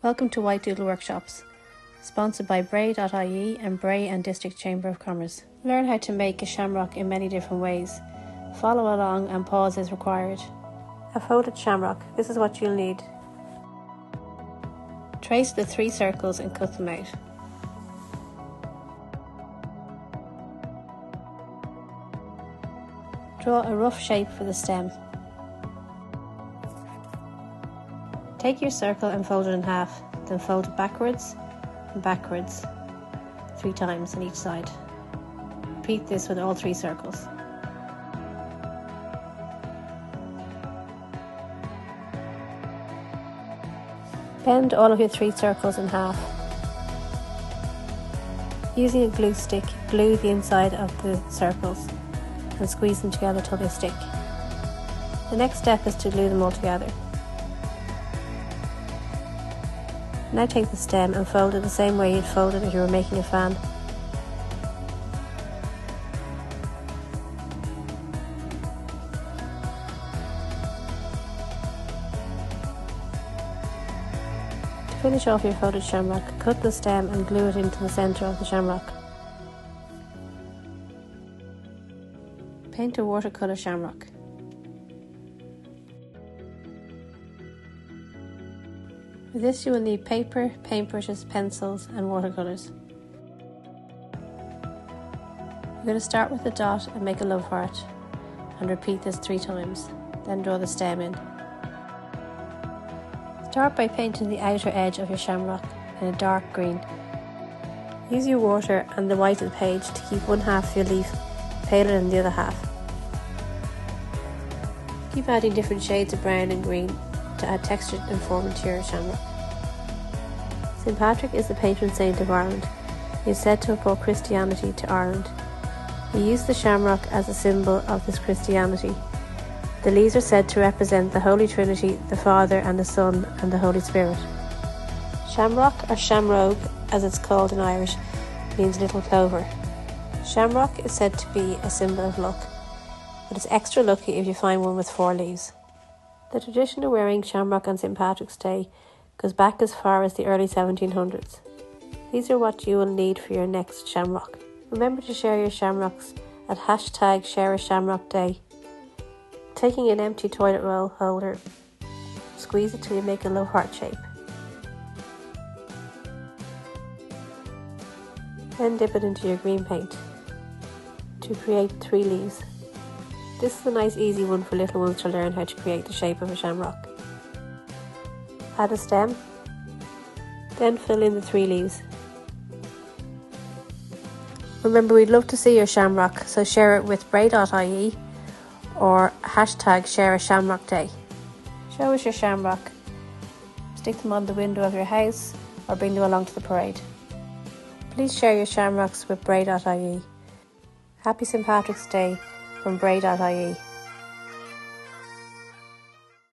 Welcome to White Doodle Workshops, sponsored by bray.ie and Bray and District Chamber of Commerce. Learn how to make a shamrock in many different ways. Follow along and pause as required. A folded shamrock. This is what you'll need. Trace the 3 circles and cut them out. Draw a rough shape for the stem. Take your circle and fold it in half, then fold it backwards and backwards 3 times on each side. Repeat this with all 3 circles. Bend all of your 3 circles in half. Using a glue stick, glue the inside of the circles and squeeze them together till they stick. The next step is to glue them all together. Now take the stem and fold it the same way you'd fold it if you were making a fan. To finish off your folded shamrock, cut the stem and glue it into the centre of the shamrock. Paint a watercolour shamrock. For this you will need paper, paintbrushes, pencils and watercolours. You're going to start with the dot and make a love heart and repeat this 3 times, then draw the stem in. Start by painting the outer edge of your shamrock in a dark green. Use your water and the white of the page to keep one half of your leaf paler than the other half. Keep adding different shades of brown and green to add texture and form into your shamrock. St. Patrick is the patron saint of Ireland. He is said to have brought Christianity to Ireland. He used the shamrock as a symbol of this Christianity. The leaves are said to represent the Holy Trinity, the Father and the Son and the Holy Spirit. Shamrock, or shamrogue as it's called in Irish, means little clover. Shamrock is said to be a symbol of luck, but it's extra lucky if you find one with 4 leaves. The tradition of wearing shamrock on St. Patrick's Day goes back as far as the early 1700s. These are what you will need for your next shamrock. Remember to share your shamrocks at #ShareAShamrockDay. Taking an empty toilet roll holder, squeeze it till you make a love heart shape. Then dip it into your green paint to create 3 leaves. This is a nice easy one for little ones to learn how to create the shape of a shamrock. Add a stem, then fill in the 3 leaves. Remember, we'd love to see your shamrock, so share it with bray.ie or #ShareAShamrockDay. Show us your shamrock. Stick them on the window of your house or bring them along to the parade. Please share your shamrocks with bray.ie. Happy St. Patrick's Day from bray.ie.